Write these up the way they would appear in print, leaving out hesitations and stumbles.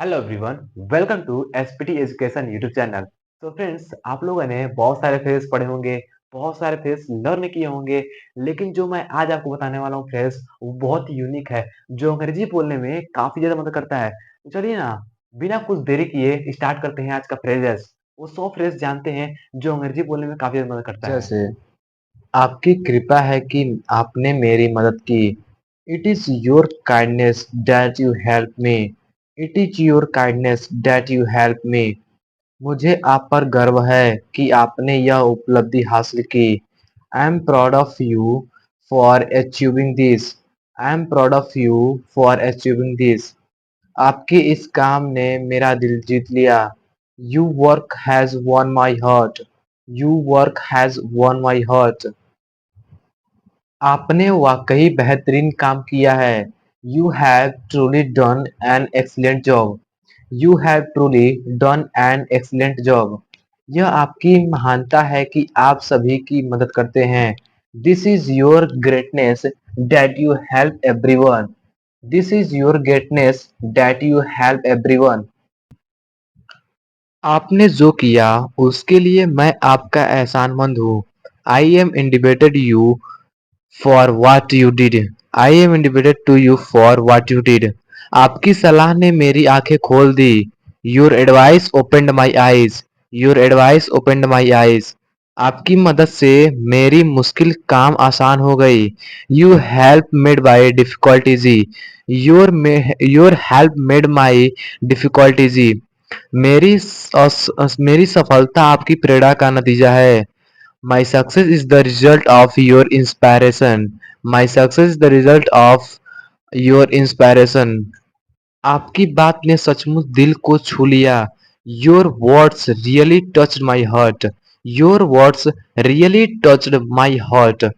Hello everyone, welcome to SPT education YouTube channel. तो friends, आप लोगों ने बहुत सारे फ्रेज पढ़े होंगे, बहुत सारे फ्रेज लर्न किए होंगे, लेकिन जो मैं आज आपको बताने वाला हूँ फ्रेज वो बहुत ही यूनिक है, जो अंग्रेजी बोलने में काफी ज्यादा मदद करता है। तो चलिए ना, बिना कुछ देरी किए स्टार्ट करते हैं आज का फ्रेजेस। वो 100 फ्रेज जानते हैं जो अंग्रेजी बोलने में काफी ज्यादा मदद करता है। जैसे आपकी कृपा है कि आपने मेरी मदद की। It is your kindness that you help me. It is your kindness that you help me. मुझे आप पर गर्व है कि आपने यह उपलब्धि हासिल की। I am proud of you for achieving this. I am proud of you for achieving this. आपके इस काम ने मेरा दिल जीत लिया। You work has won my heart. You work has won my heart. आपने वाकई बेहतरीन काम किया है। You have truly done an excellent job. You have truly done an excellent job. यह आपकी महानता है कि आप सभी की मदद करते हैं। This is your greatness that you help everyone. This is your greatness that you help everyone. आपने जो किया उसके लिए मैं आपका एहसानमंद हूँ। I am indebted you for what you did. I am indebted to you for what you did. आपकी सलाह ने मेरी आंखें खोल दी। Your advice opened my eyes. Your advice opened my eyes. आपकी मदद से मेरी मुश्किल काम आसान हो गई। You help made my difficulties. Your help made my difficulties. मेरी सफलता आपकी प्रेरणा का नतीजा है। My success is the result of your inspiration. My success is the result of your inspiration. आपकी बात ने सचमुच दिल को छू लिया। Your words really touched my heart. Your words really touched my heart.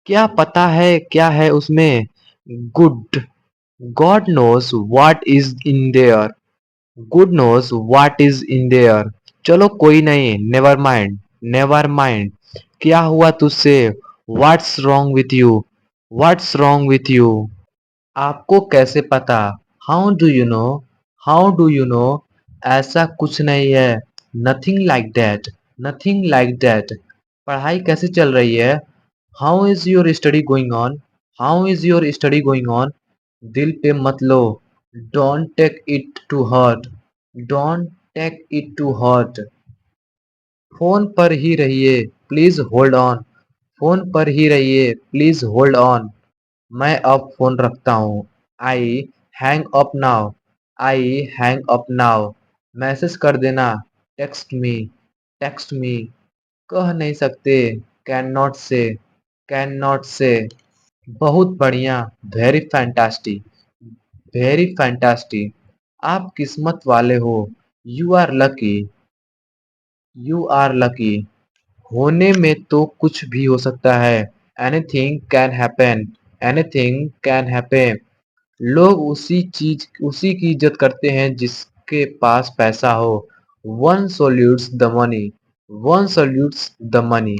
क्या पता है क्या है उसमें? Good. God knows what is in there. Good knows what is in there. चलो कोई नहीं, नेवर माइंड। Never mind. क्या हुआ तुझसे? What's wrong with you? What's wrong with you? आपको कैसे पता? How do you know? How do you know? ऐसा कुछ नहीं है। Nothing like that. Nothing like that. पढ़ाई कैसे चल रही है? How is your study going on? How is your study going on? दिल पे मत लो। Don't take it to hurt. Don't take it to hurt. Phone पर ही रहिए, प्लीज होल्ड ऑन। फोन पर ही रहिए, प्लीज होल्ड ऑन। मैं अब फोन रखता हूँ। I hang up now. I hang up now. Message कर देना। Text me. Text me. कह नहीं सकते। Can not say. Can not say. बहुत बढ़िया। Very fantastic. Very fantastic. आप किस्मत वाले हो। You are lucky. You are lucky. होने में तो कुछ भी हो सकता है। Anything can happen. Anything can happen. लोग उसी की इज्जत करते हैं जिसके पास पैसा हो। One salutes the money. One salutes the money.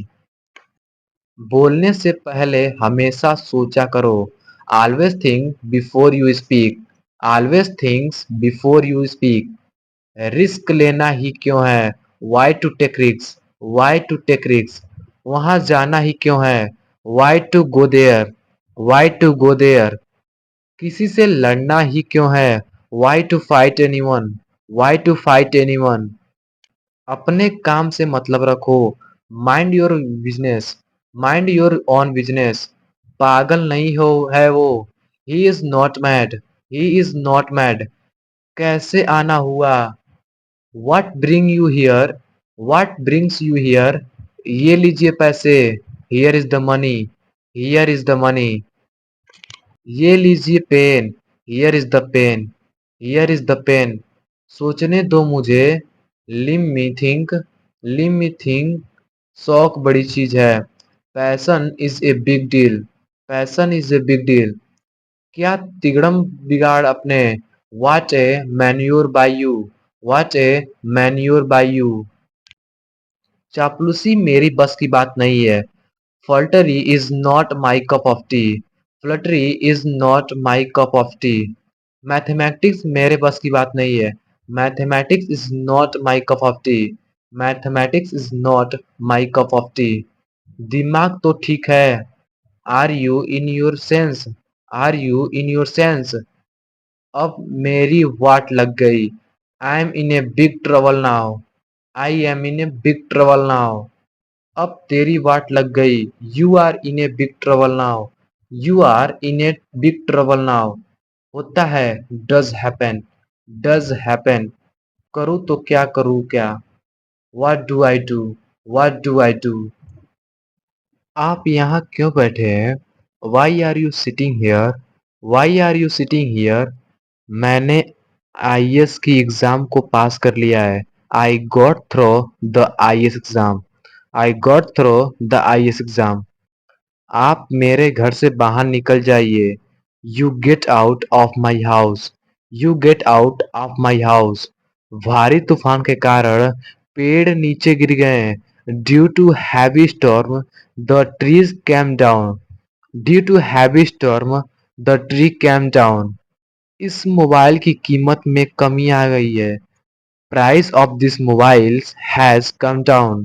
बोलने से पहले हमेशा सोचा करो। Always think before you speak. Always thinks before you speak. Risk लेना ही क्यों है? Why to take risk. Why to take risk. वहां जाना ही क्यों है? Why to go there. Why to go there. किसी से लड़ना ही क्यों है? Why to fight anyone. Why to fight anyone. अपने काम से मतलब रखो। Mind your business. Mind your own business. पागल नहीं हो है वो। He is not mad. He is not mad. कैसे आना हुआ? What bring you here? What brings you here? ये लीजिए पैसे। Here is the money. Here is the money. ये लीजिए pen. Here is the pen. Here is the pen. सोचने दो मुझे। Let me think. Let me think. शौक बड़ी चीज है। Passion is a big deal. Passion is a big deal. क्या तिगड़म बिगाड़ अपने। What a manure by you. What a manure by you. चापलूसी मेरी बस की बात नहीं है। Flattery is not my cup of tea. Flattery is not my cup of tea. Mathematics मेरे बस की बात नहीं है। Mathematics is not my cup of tea. Mathematics is not my cup of tea. दिमाग तो ठीक है। Are you in your sense? Are you in your sense? अब मेरी वाट लग गई। I am in a big trouble now. I am in a big trouble now. अब तेरी वाट लग गई। You are in a big trouble now. You are in a big trouble now. होता है। Does happen. Does happen. करूँ तो क्या करूँ क्या? What do I do? What do I do? आप यहाँ क्यों बैठे हैं? Why are you sitting here? Why are you sitting here? मैंने आईएएस की एग्जाम को पास कर लिया है। I got through the IAS exam. I got through the IAS exam. आप मेरे घर से बाहर निकल जाइए। You get out of my house. You get out of my house. भारी तूफान के कारण पेड़ नीचे गिर गए। Due to heavy storm the trees came down. Due to heavy storm the tree came down. इस मोबाइल की कीमत में कमी आ गई है। Price of this mobile has come down.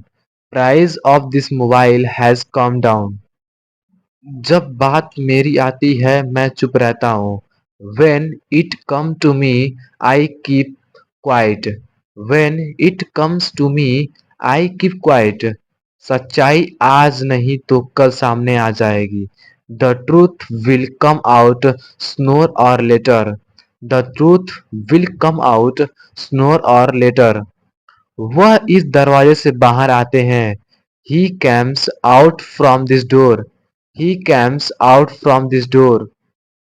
Price of this mobile has come down. जब बात मेरी आती है मैं चुप रहता हूँ। When it come to me, I keep quiet. When it comes to me, I keep quiet. सच्चाई आज नहीं तो कल सामने आ जाएगी। The truth will come out sooner or later. The truth will come out sooner or later. वह इस दरवाजे से बाहर आते हैं। He comes out from this door. He comes out from this door.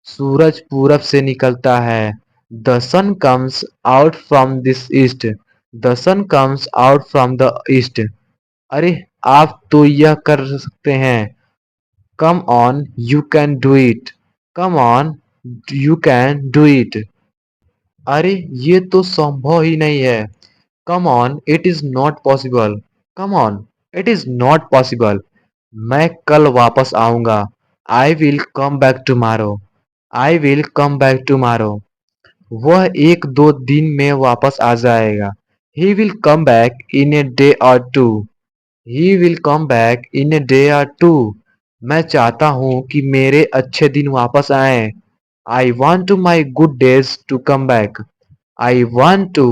सूरज पूरब से निकलता है। The sun comes out from this east. The sun comes out from the east. अरे आप तो यह कर सकते हैं। Come on, you can do it. Come on, you can do it. अरे ये तो संभव ही नहीं है। Come on, it is not possible. Come on, it is not possible. मैं कल वापस आऊंगा। I will come back tomorrow. I will come back tomorrow. वह एक दो दिन में वापस आ जाएगा। He will come back in a day or two. He will come back in a day or two. मैं चाहता हूँ कि मेरे अच्छे दिन वापस आएं। I want to my good days to come back. I want to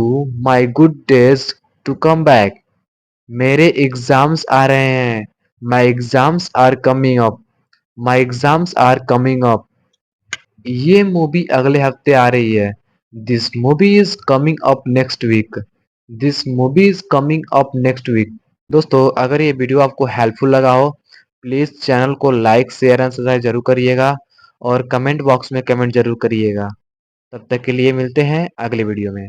my good days to come back. मेरे एग्जाम्स आ रहे हैं। My exams are coming up. My exams are coming up. ये मूवी अगले हफ्ते आ रही है। This movie is coming up next week. This movie is coming up next week. दोस्तों अगर ये वीडियो आपको हेल्पफुल लगा हो प्लीज़ चैनल को लाइक शेयर एंड सब्सक्राइब जरूर करिएगा और कमेंट बॉक्स में कमेंट जरूर करिएगा। तब तक के लिए मिलते हैं अगले वीडियो में।